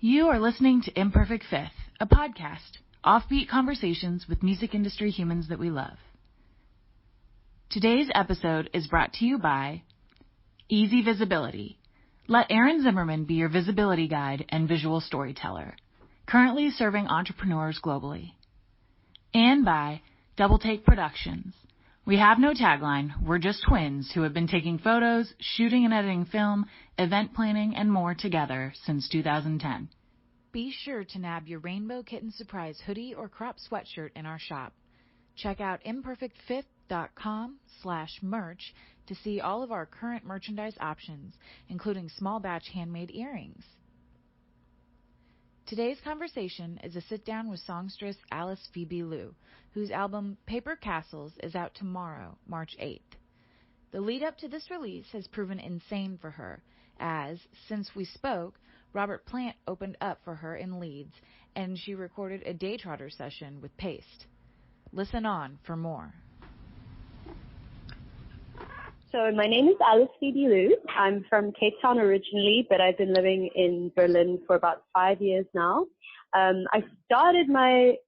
You are listening to Imperfect Fifth, a podcast, offbeat conversations with music industry humans that we love. Today's episode is brought to you by Easy Visibility. Let Aaron Zimmerman be your visibility guide and visual storyteller, currently serving entrepreneurs globally. And by Double Take Productions. We have no tagline, we're just twins who have been taking photos, shooting and editing film, event planning, and more together since 2010. Be sure to nab your Rainbow Kitten Surprise hoodie or crop sweatshirt in our shop. Check out imperfectfifth.com/merch to see all of our current merchandise options, including small batch handmade earrings. Today's conversation is a sit-down with songstress Alice Phoebe Liu, whose album Paper Castles is out tomorrow, March 8th. The lead-up to this release has proven insane for her, as, since we spoke, Robert Plant opened up for her in Leeds, and she recorded a Daytrotter session with Paste. Listen on for more. So my name is Alice Phoebe Liu. I'm from Cape Town originally, but I've been living in Berlin for about 5 years now. I started my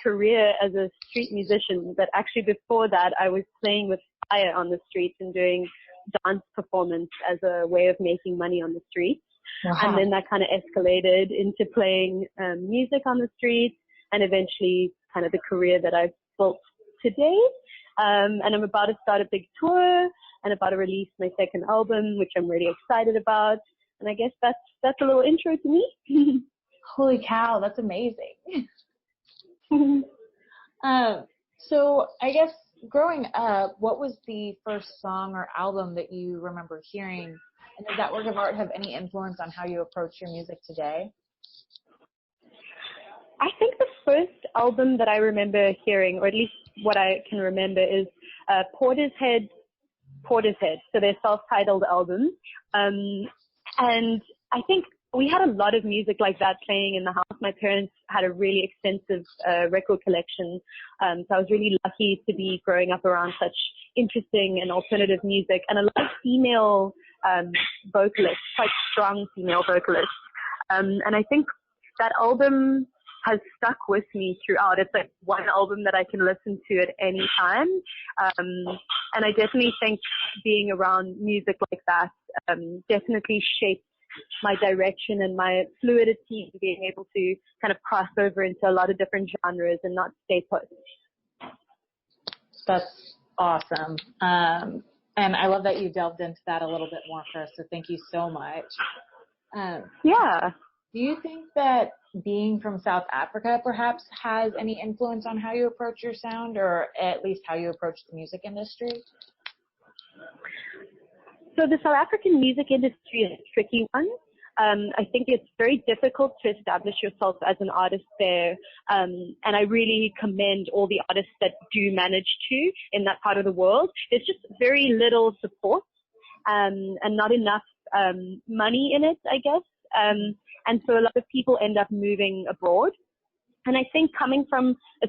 career as a street musician, but actually before that I was playing with fire on the streets and doing dance performance as a way of making money on the streets. Wow. And then that kind of escalated into playing music on the streets and eventually kind of the career that I've built today. And I'm about to start a big tour and about to release my second album, which I'm really excited about. And I guess that's a little intro to me. Holy cow, that's amazing. So I guess growing up, what was the first song or album that you remember hearing? And does that work of art have any influence on how you approach your music today? I think the first album that I remember hearing, or at least what I can remember, is Portishead. So their self-titled album. And I think we had a lot of music like that playing in the house. My parents had a really extensive record collection. So I was really lucky to be growing up around such interesting and alternative music and a lot of female vocalists, quite strong female vocalists. And I think that album has stuck with me throughout. It's like one album that I can listen to at any time. And I definitely think being around music like that definitely shaped my direction and my fluidity, being able to kind of cross over into a lot of different genres and not stay put. That's awesome. And I love that you delved into that a little bit more for us, so thank you so much. Yeah. Do you think that being from South Africa perhaps has any influence on how you approach your sound, or at least how you approach the music industry? So the South African music industry is a tricky one. I think it's very difficult to establish yourself as an artist there. And I really commend all the artists that do manage to in that part of the world. There's just very little support, and not enough, money in it, I guess. And so a lot of people end up moving abroad. And I think coming from a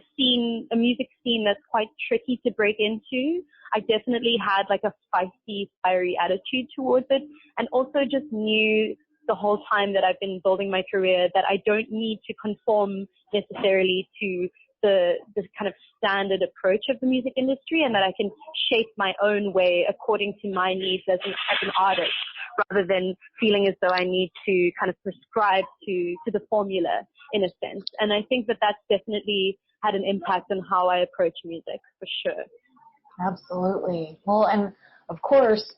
music scene that's quite tricky to break into, I definitely had like a feisty, fiery attitude towards it. And also just knew the whole time that I've been building my career that I don't need to conform necessarily to the kind of standard approach of the music industry, and that I can shape my own way according to my needs as an artist, rather than feeling as though I need to kind of prescribe to the formula in a sense. And I think that that's definitely had an impact on how I approach music, for sure. Absolutely. Well, and of course,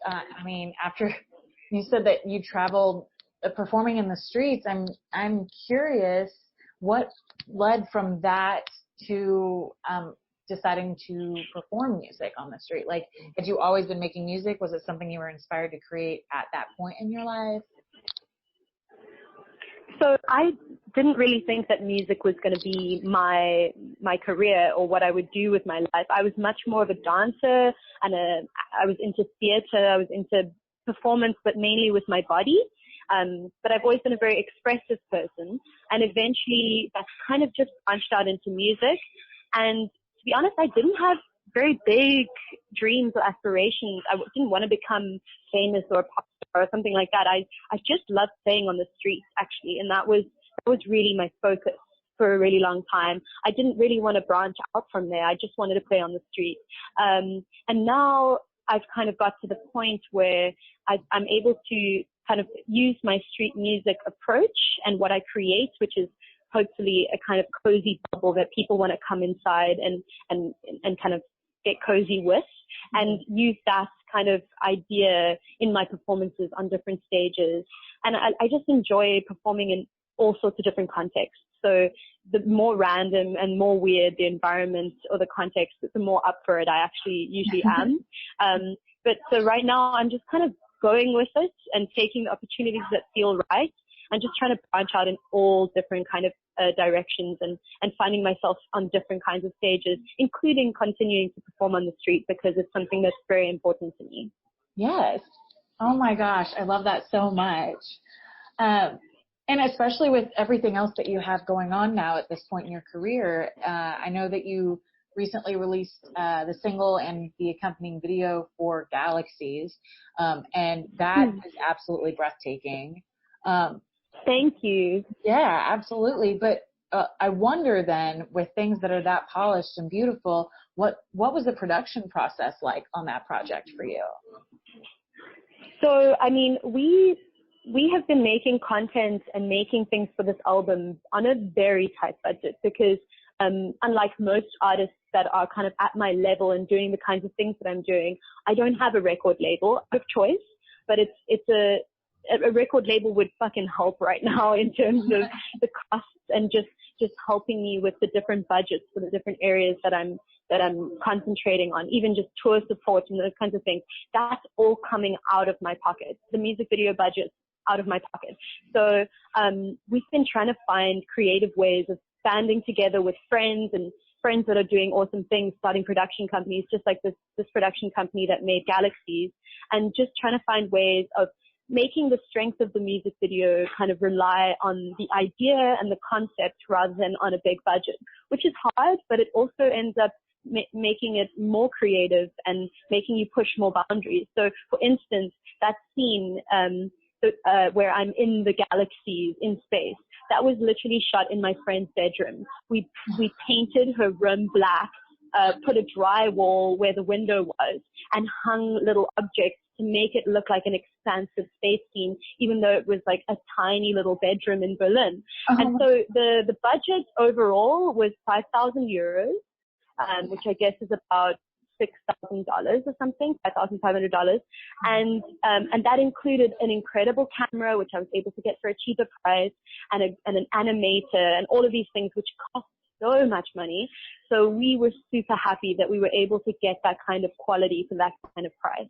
after you said that you traveled performing in the streets, I'm curious what led from that to deciding to perform music on the street. Like, had you always been making music? Was it something you were inspired to create at that point in your life? So I didn't really think that music was going to be my career or what I would do with my life. I was much more of a dancer, and I was into theater. I was into performance, but mainly with my body. But I've always been a very expressive person, and eventually that kind of just branched out into music. And to be honest, I didn't have very big dreams or aspirations. I didn't want to become famous or a pop star or something like that. I just loved playing on the streets, actually, and that was really my focus for a really long time. I didn't really want to branch out from there. I just wanted to play on the street. And now I've kind of got to the point where I'm able to kind of use my street music approach and what I create, which is hopefully a kind of cozy bubble that people want to come inside and kind of get cozy with, and use that kind of idea in my performances on different stages. And I just enjoy performing in all sorts of different contexts. So the more random and more weird the environment or the context, the more up for it I actually usually am. But so right now I'm just kind of going with it and taking the opportunities that feel right, and just trying to branch out in all different kind of directions and finding myself on different kinds of stages, including continuing to perform on the street because it's something that's very important to me. Yes. Oh my gosh. I love that so much. And especially with everything else that you have going on now at this point in your career, I know that you recently released the single and the accompanying video for Galaxies, and that is absolutely breathtaking. Thank you. Yeah, absolutely. But I wonder then, with things that are that polished and beautiful, what was the production process like on that project for you? So, I mean, we have been making content and making things for this album on a very tight budget because unlike most artists that are kind of at my level and doing the kinds of things that I'm doing, I don't have a record label of choice, but it's a record label would fucking help right now in terms of the costs and just helping me with the different budgets for the different areas that I'm concentrating on, even just tour support and those kinds of things. That's all coming out of my pocket. The music video budget out of my pocket. So we've been trying to find creative ways of banding together with friends that are doing awesome things, starting production companies, just like this production company that made Galaxies, and just trying to find ways of making the strength of the music video kind of rely on the idea and the concept rather than on a big budget, which is hard, but it also ends up making it more creative and making you push more boundaries. So, for instance, that scene where I'm in the galaxies in space, that was literally shot in my friend's bedroom. We painted her room black, put a drywall where the window was, and hung little objects to make it look like an expansive space scene, even though it was like a tiny little bedroom in Berlin. And so the budget overall was 5,000 euros, which I guess is about $6,000 or something, $5,500. And that included an incredible camera, which I was able to get for a cheaper price, and an animator and all of these things, which cost so much money. So we were super happy that we were able to get that kind of quality for that kind of price.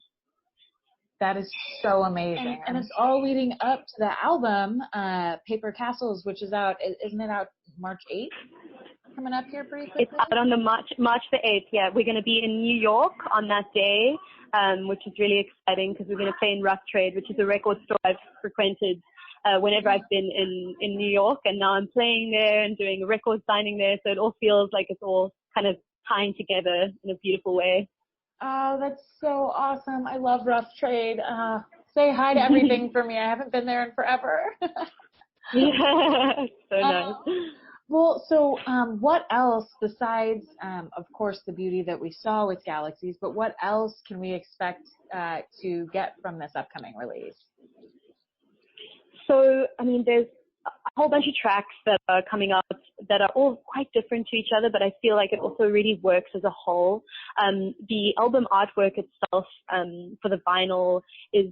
That is so amazing. And it's all leading up to the album, Paper Castles, which is out, isn't it out March 8th? Coming up here pretty quickly? It's out on the March the 8th, yeah. We're going to be in New York on that day, which is really exciting because we're going to play in Rough Trade, which is a record store I've frequented whenever I've been in New York, and now I'm playing there and doing a record signing there, so it all feels like it's all kind of tying together in a beautiful way. Oh, that's so awesome. I love Rough Trade. Say hi to everything for me. I haven't been there in forever. Yeah, so nice. Well, so what else besides, of course, the beauty that we saw with Galaxies, but what else can we expect to get from this upcoming release? So, I mean, there's a whole bunch of tracks that are coming out that are all quite different to each other, but I feel like it also really works as a whole. The album artwork itself for the vinyl is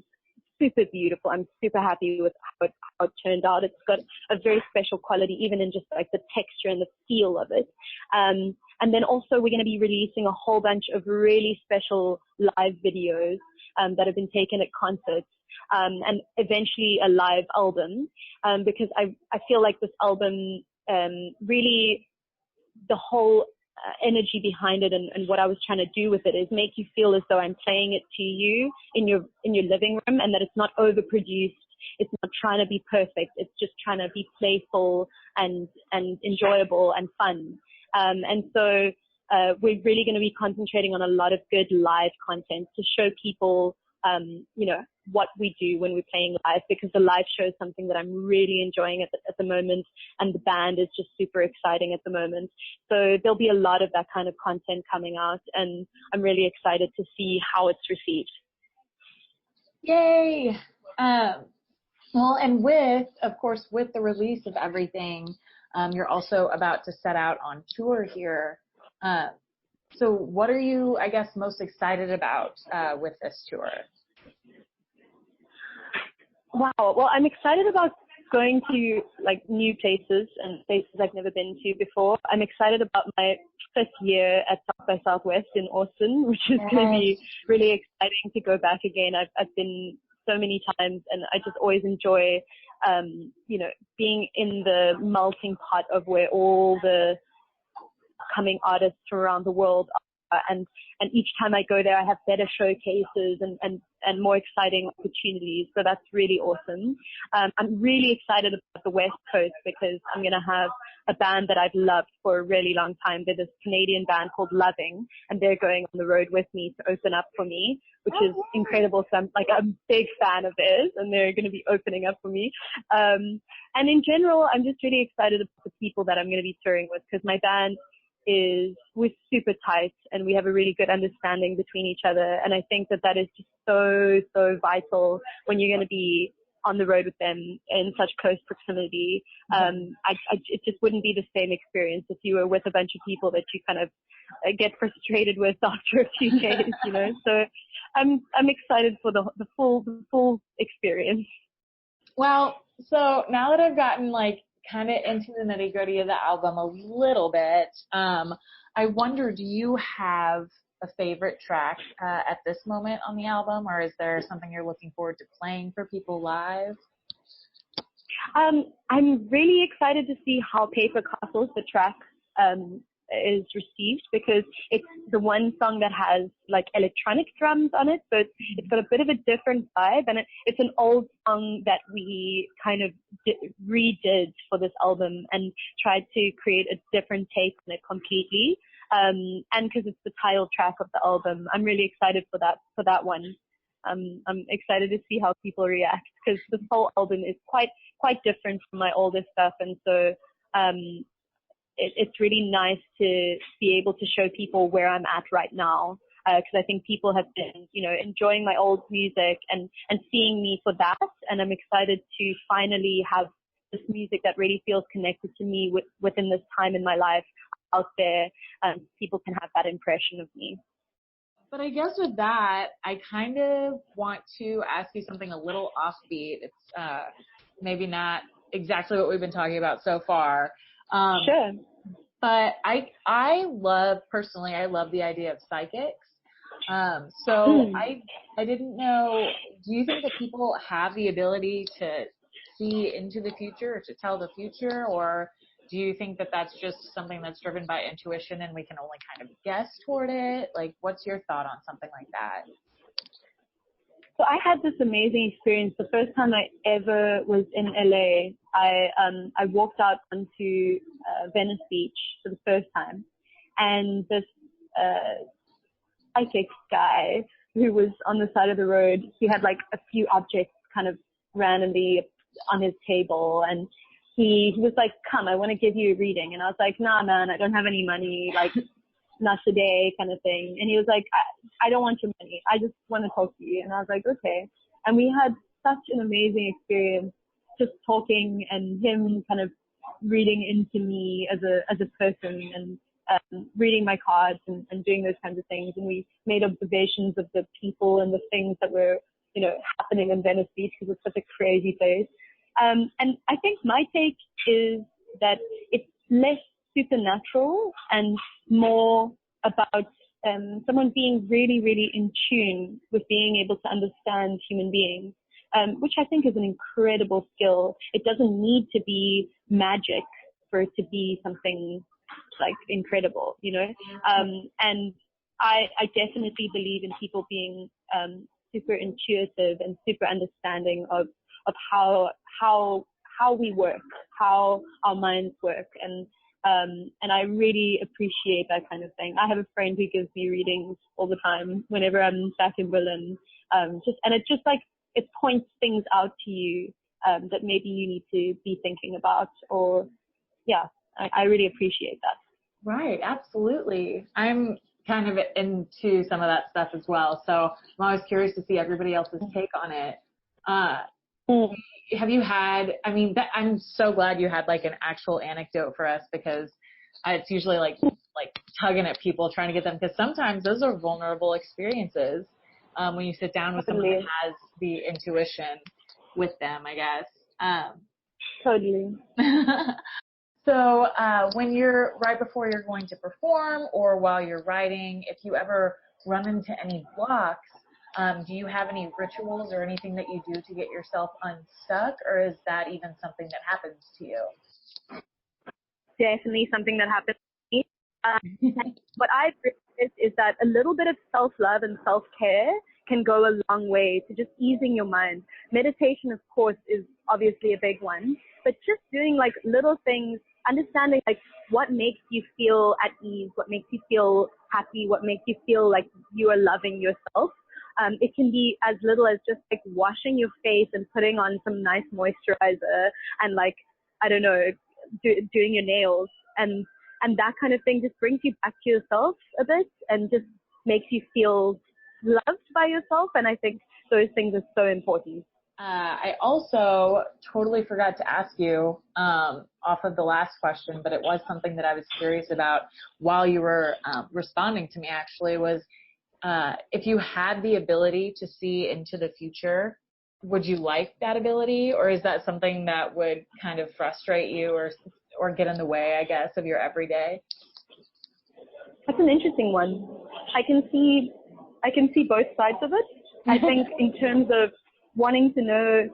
super beautiful. I'm super happy with how it turned out. It's got a very special quality, even in just like the texture and the feel of it. And then also we're going to be releasing a whole bunch of really special live videos that have been taken at concerts. And eventually a live album, because I feel like this album, really the whole energy behind it and what I was trying to do with it is make you feel as though I'm playing it to you in your living room, and that it's not overproduced. It's not trying to be perfect. It's just trying to be playful and enjoyable and fun. And so we're really going to be concentrating on a lot of good live content to show people what we do when we're playing live, because the live show is something that I'm really enjoying at the moment, and the band is just super exciting at the moment. So there'll be a lot of that kind of content coming out, and I'm really excited to see how it's received. Yay! Well, and with the release of everything, you're also about to set out on tour here. So what are you, I guess, most excited about with this tour? Wow. Well, I'm excited about going to like new places and places I've never been to before. I'm excited about my 5th year at South by Southwest in Austin, which is going to be really exciting to go back again. I've been so many times, and I just always enjoy, being in the melting pot of where all the coming artists from around the world are. And each time I go there, I have better showcases and more exciting opportunities. So that's really awesome. I'm really excited about the West Coast because I'm going to have a band that I've loved for a really long time. They're this Canadian band called Loving, and they're going on the road with me to open up for me, which is incredible. So I'm a big fan of theirs, and they're going to be opening up for me. And in general, I'm just really excited about the people that I'm going to be touring with, because my band we're super tight and we have a really good understanding between each other. And I think that is just so, so vital when you're going to be on the road with them in such close proximity. It just wouldn't be the same experience if you were with a bunch of people that you kind of get frustrated with after a few days, So I'm excited for the full experience. Well, so now that I've gotten kind of into the nitty gritty of the album a little bit, I wonder, do you have a favorite track at this moment on the album, or is there something you're looking forward to playing for people live? I'm really excited to see how Paper Castles, the track, is received, because it's the one song that has electronic drums on it. So it's got a bit of a different vibe, and it's an old song that we kind of redid for this album and tried to create a different take on it completely. And because it's the title track of the album, I'm really excited for that one. I'm excited to see how people react, because this whole album is quite different from my older stuff, and so it's really nice to be able to show people where I'm at right now, because I think people have been, enjoying my old music and seeing me for that, and I'm excited to finally have this music that really feels connected to me within this time in my life out there, people can have that impression of me. But I guess with that, I kind of want to ask you something a little offbeat. It's maybe not exactly what we've been talking about so far. Sure. But I love the idea of psychics. So I didn't know, do you think that people have the ability to see into the future or to tell the future, or do you think that that's just something that's driven by intuition and we can only kind of guess toward it? What's your thought on something like that? So I had this amazing experience. The first time I ever was in LA, I walked out onto Venice Beach for the first time, and this psychic guy who was on the side of the road, he had a few objects kind of randomly on his table, and he was like, "Come, I want to give you a reading." And I was like, "Nah, man, I don't have any money, not today," kind of thing. And he was like, I don't want your money. I just want to talk to you. And I was like, okay. And we had such an amazing experience just talking, and him kind of reading into me as a person, and reading my cards and doing those kinds of things. And we made observations of the people and the things that were, happening in Venice Beach, because it's such a crazy place. And I think my take is that it's less supernatural and more about someone being really, really in tune with being able to understand human beings, which I think is an incredible skill. It doesn't need to be magic for it to be something incredible, and I definitely believe in people being super intuitive and super understanding of how we work, how our minds work, and I really appreciate that kind of thing. I have a friend who gives me readings all the time whenever I'm back in Berlin. And it's just it points things out to you that maybe you need to be thinking about. Or I really appreciate that. Right, absolutely. I'm kind of into some of that stuff as well, so I'm always curious to see everybody else's take on it. Have you had, I'm so glad you had like an actual anecdote for us, because it's usually like tugging at people trying to get them, because sometimes those are vulnerable experiences when you sit down with someone that has the intuition with them, I guess. Totally. So when you're right before you're going to perform or while you're writing, if you ever run into any blocks, do you have any rituals or anything that you do to get yourself unstuck, or is that even something that happens to you? Definitely something that happens to me. What I've realized is that a little bit of self-love and self-care can go a long way to just easing your mind. Meditation, of course, is obviously a big one, but just doing like little things, understanding like what makes you feel at ease, what makes you feel happy, what makes you feel like you are loving yourself. It can be as little as just like washing your face and putting on some nice moisturizer and like, I don't know, doing your nails, and that kind of thing just brings you back to yourself a bit and just makes you feel loved by yourself. And I think those things are so important. I also totally forgot to ask you off of the last question, but it was something that I was curious about while you were responding to me, actually, was if you had the ability to see into the future, would you like that ability, or is that something that would kind of frustrate you or get in the way, I guess, of your everyday? That's an interesting one. I can see both sides of it. I think in terms of wanting to know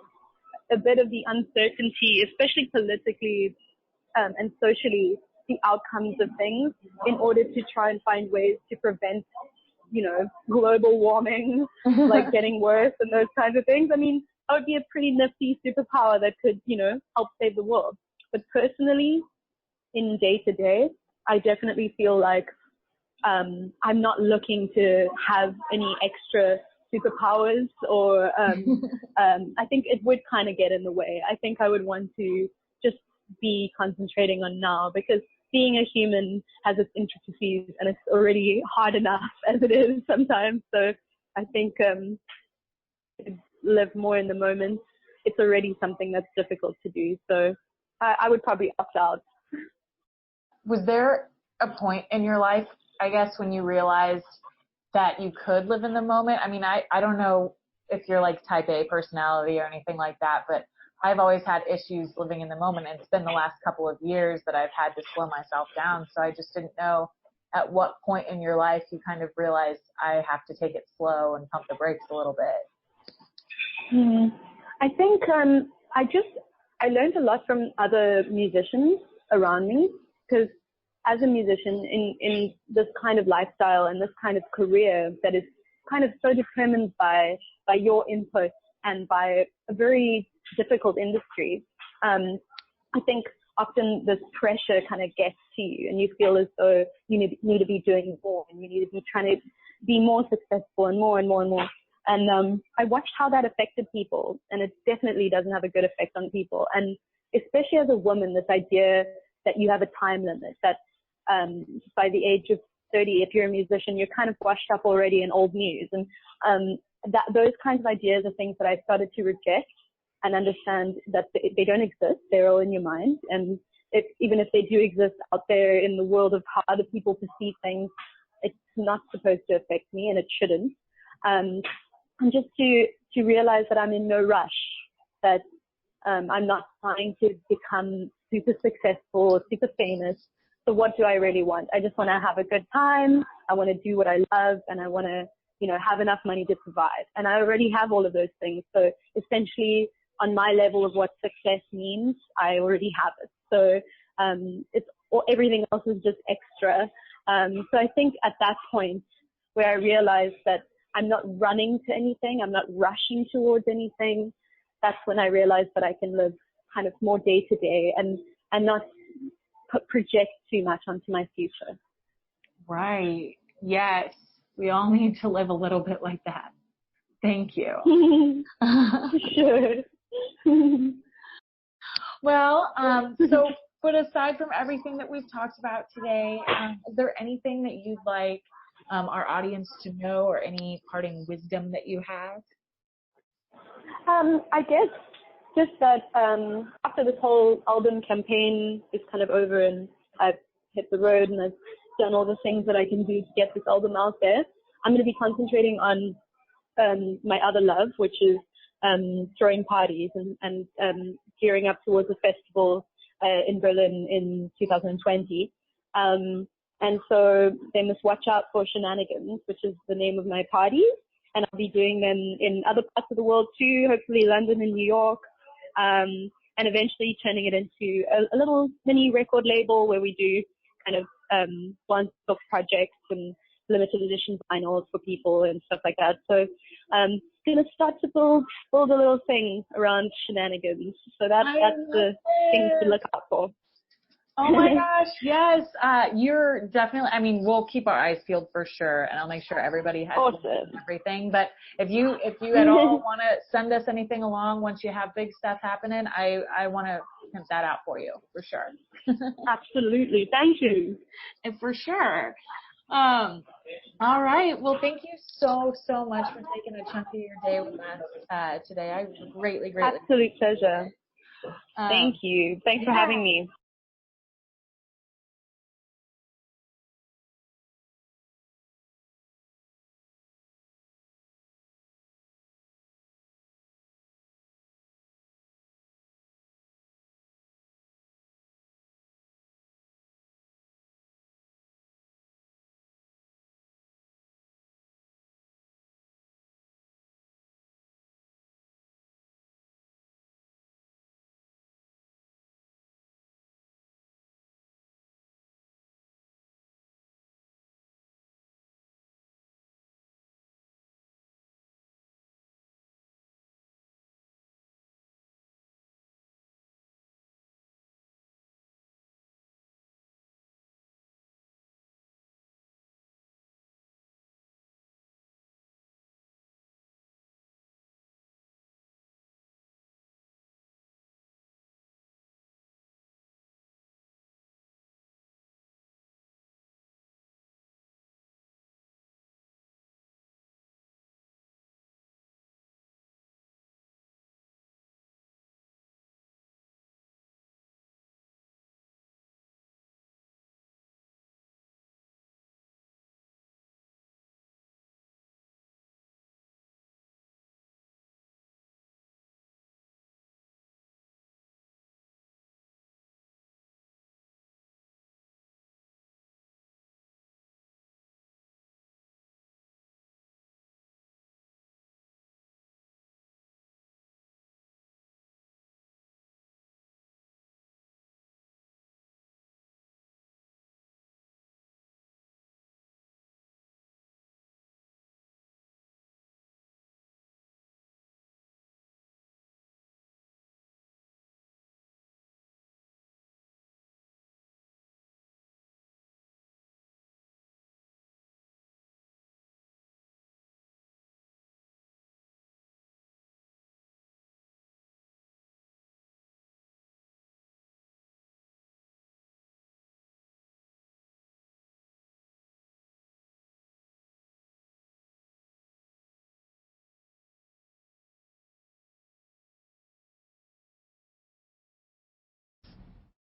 a bit of the uncertainty, especially politically and socially, the outcomes of things, in order to try and find ways to prevent, global warming, like getting worse and those kinds of things. I mean, that would be a pretty nifty superpower that could, help save the world. But personally, in day to day, I definitely feel like I'm not looking to have any extra superpowers, or I think it would kind of get in the way. I think I would want to just be concentrating on now, because being a human has its intricacies and it's already hard enough as it is sometimes. So I think live more in the moment. It's already something that's difficult to do. So I would probably opt out. Was there a point in your life, I guess, when you realized that you could live in the moment? I mean, I don't know if you're like type A personality or anything like that, but I've always had issues living in the moment, and it's been the last couple of years that I've had to slow myself down. So I just didn't know at what point in your life you kind of realized I have to take it slow and pump the brakes a little bit. I think I learned a lot from other musicians around me, because as a musician in this kind of lifestyle and this kind of career that is kind of so determined by your input and by a very difficult industry, I think often this pressure kind of gets to you and you feel as though you need to be doing more, and you need to be trying to be more successful and more and more and more. And I watched how that affected people, and it definitely doesn't have a good effect on people. And especially as a woman, this idea that you have a time limit, that by the age of 30, if you're a musician, you're kind of washed up already in old news. And those kinds of ideas are things that I started to reject and understand that they don't exist. They're all in your mind. And even if they do exist out there in the world of how other people perceive things, it's not supposed to affect me, and it shouldn't. And just to realize that I'm in no rush, that I'm not trying to become super successful or super famous. So what do I really want? I just want to have a good time. I want to do what I love, and I want to, have enough money to survive. And I already have all of those things. So essentially, on my level of what success means, I already have it. So everything else is just extra. So I think at that point where I realized that I'm not running to anything, I'm not rushing towards anything, that's when I realized that I can live kind of more day to day and not project too much onto my future. Right. Yes. We all need to live a little bit like that. Thank you. Sure. Well, but aside from everything that we've talked about today, is there anything that you'd like our audience to know, or any parting wisdom that you have? I guess just that after this whole album campaign is kind of over and I've hit the road and I've done all the things that I can do to get this album out there, I'm going to be concentrating on my other love, which is throwing parties and gearing up towards a festival in Berlin in 2020. And so they must watch out for Shenanigans, which is the name of my parties. And I'll be doing them in other parts of the world too, hopefully London and New York, and eventually turning it into a little mini record label where we do kind of one-off projects and limited edition vinyls for people and stuff like that. So going to start to build a little thing around Shenanigans. So that's the thing to look out for. Oh my gosh, yes. You're definitely, I mean, we'll keep our eyes peeled for sure, and I'll make sure everybody has everything. But if you at all want to send us anything along once you have big stuff happening, I want to pimp that out for you, for sure. Absolutely. Thank you. And for sure. All right. Well, thank you so much for taking a chunk of your day with us today. I greatly. Absolute pleasure. Thank you. Thanks for having me.